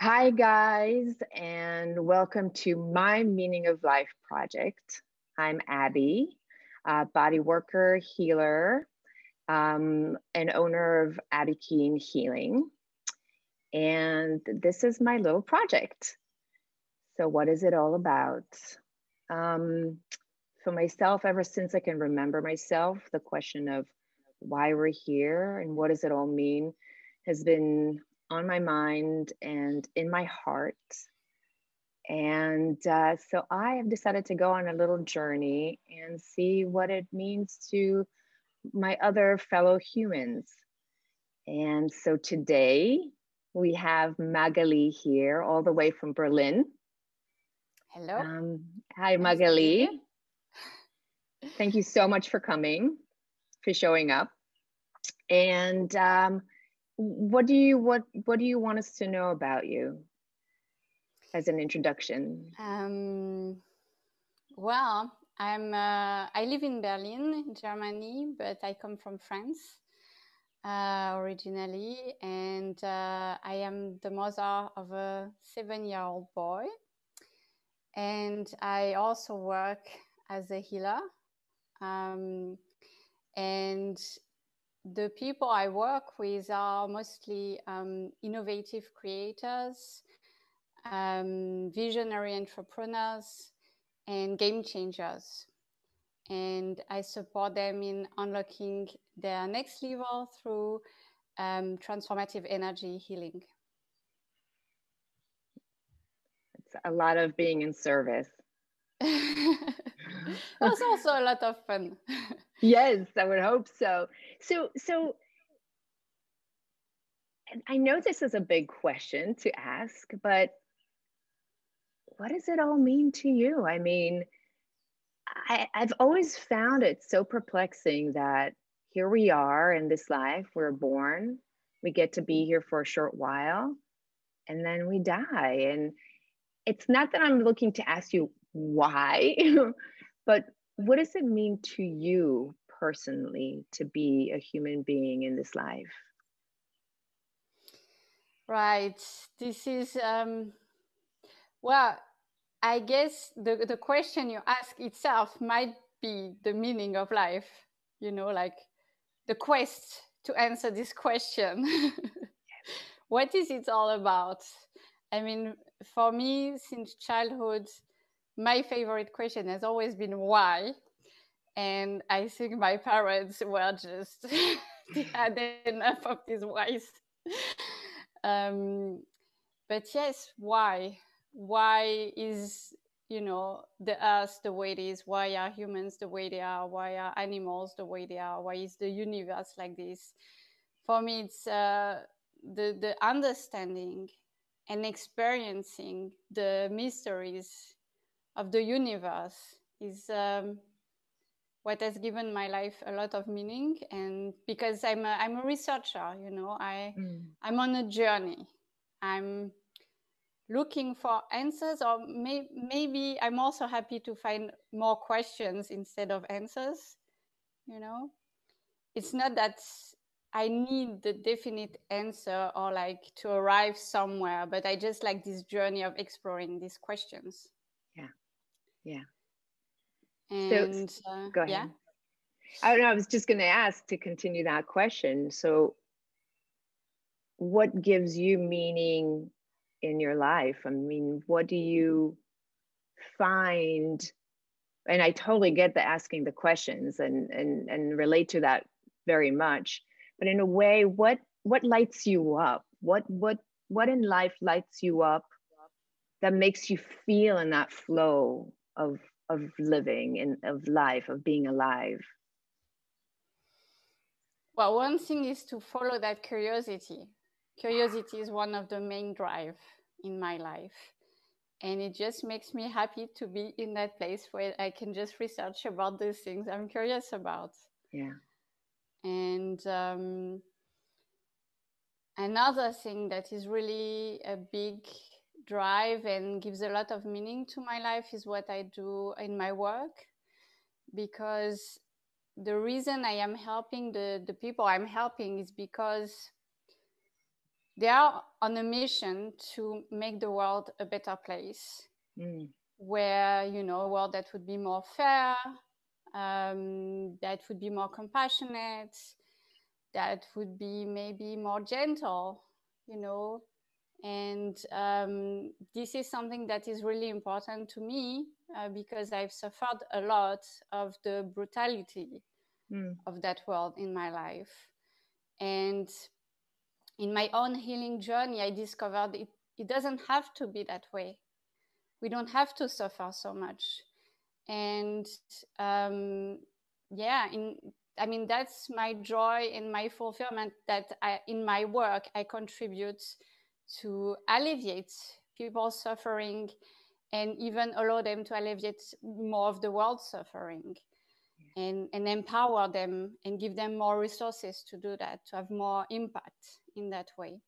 Hi, guys, and welcome to my Meaning of Life project. I'm Abby, a body worker, healer, and owner of Abi Keene Healing. And this is my little project. So, what is it all about? For myself, ever since I can remember myself, the question of why we're here and what does it all mean has been on my mind and in my heart. And so I have decided to go on a little journey and see what it means to my other fellow humans. And so today we have Magali here, all the way from Berlin. Hello. Hi, Nice Magali. Thank you so much for coming, for showing up. And what do you want us to know about you as an introduction? Well, I live in Berlin, Germany, but I come from France originally, and I am the mother of a 7-year-old boy, and I also work as a healer, and the people I work with are mostly innovative creators, visionary entrepreneurs, and game changers. And I support them in unlocking their next level through transformative energy healing. It's a lot of being in service. That's also a lot of fun. Yes, I would hope so. So I know this is a big question to ask, but what does it all mean to you? I mean, I've always found it so perplexing that here we are in this life, we're born, we get to be here for a short while, and then we die. And it's not that I'm looking to ask you why, but what does it mean to you personally to be a human being in this life? Right. This is, well, I guess the question you ask itself might be the meaning of life, like the quest to answer this question. What is it all about? I mean, for me, since childhood, my favorite question has always been why. And I think my parents were just, they had enough of these whys. But yes, why? Why is, the earth the way it is? Why are humans the way they are? Why are animals the way they are? Why is the universe like this? For me, it's the understanding and experiencing the mysteries of the universe is what has given my life a lot of meaning. And because I'm a researcher, I'm on a journey. I'm looking for answers, or maybe I'm also happy to find more questions instead of answers. It's not that I need the definite answer or like to arrive somewhere, but I just like this journey of exploring these questions. Yeah. And go ahead. yeah. I don't know. I was just going to ask to continue that question. So, what gives you meaning in your life? I mean, what do you find? And I totally get the asking the questions and relate to that very much. But in a way, what lights you up? What in life lights you up that makes you feel in that flow of living and of life, of being alive? Well, one thing is to follow that curiosity. Curiosity is one of the main drive in my life. And it just makes me happy to be in that place where I can just research about those things I'm curious about. Yeah. And another thing that is really a big drive and gives a lot of meaning to my life is what I do in my work. Because the reason I am helping the people I'm helping is because they are on a mission to make the world a better place, where, you know, a world that would be more fair, that would be more compassionate, that would be maybe more gentle, you know. And this is something that is really important to me, because I've suffered a lot of the brutality of that world in my life. And in my own healing journey, I discovered it doesn't have to be that way. We don't have to suffer so much. And I mean, that's my joy and my fulfillment, that in my work, I contribute to alleviate people's suffering and even allow them to alleviate more of the world's suffering, and empower them and give them more resources to do that, to have more impact in that way.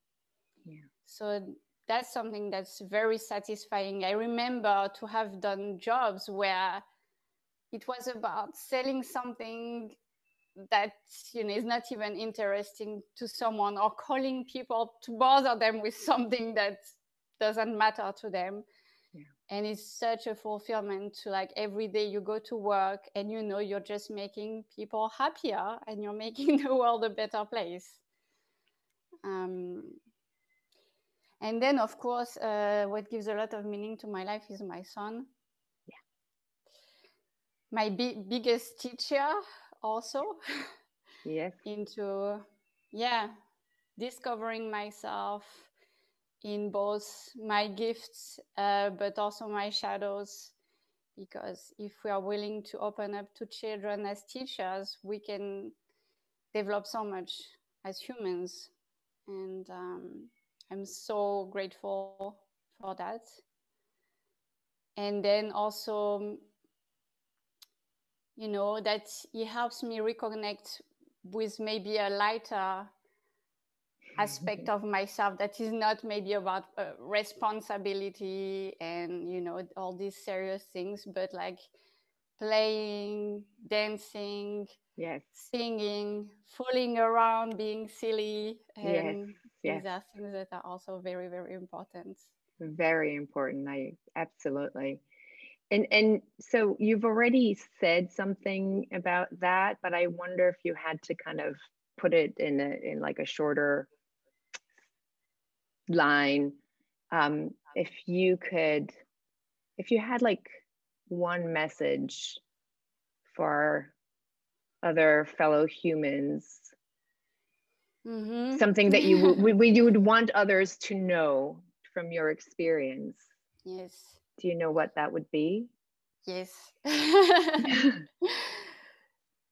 Yeah. So that's something that's very satisfying. I remember to have done jobs where it was about selling something that, you know, is not even interesting to someone, or calling people to bother them with something that doesn't matter to them. Yeah. And it's such a fulfillment to, like, every day you go to work and, you know, you're just making people happier and you're making the world a better place. And then, of course, what gives a lot of meaning to my life is my son. Yeah. My biggest teacher also. Yes. Into, discovering myself in both my gifts, but also my shadows. Because if we are willing to open up to children as teachers, we can develop so much as humans. And I'm so grateful for that. And then also, you know, that it helps me reconnect with maybe a lighter aspect of myself that is not maybe about responsibility and, you know, all these serious things, but like playing, dancing, yes, singing, fooling around, being silly. And yes, these are things that are also very, very important. very important. I absolutely. And so you've already said something about that, but I wonder if you had to kind of put it in like a shorter line. If you had like one message for other fellow humans, something that you would want others to know from your experience. Yes. Do you know what that would be? Yes.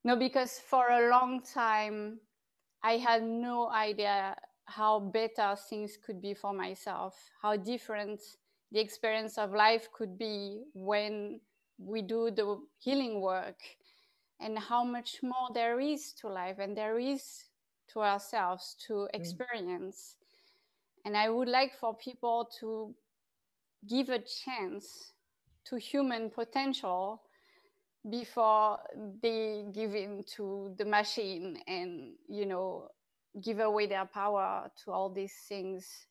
No, because for a long time, I had no idea how better things could be for myself, how different the experience of life could be when we do the healing work, and how much more there is to life and there is to ourselves to experience. And I would like for people to give a chance to human potential before they give in to the machine and, you know, give away their power to all these things.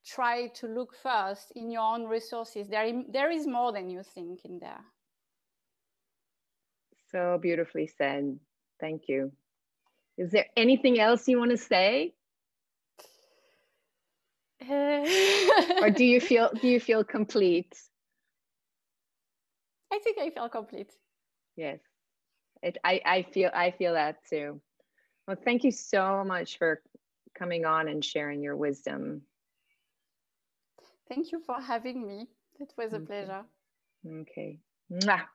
Try to look first in your own resources. There is more than you think in there. So beautifully said. Thank you. Is there anything else you want to say? Or do you feel complete? I think I feel complete. Yes. I feel that too. Well, thank you so much for coming on and sharing your wisdom. Thank you for having me. It was a pleasure. Okay. Mwah.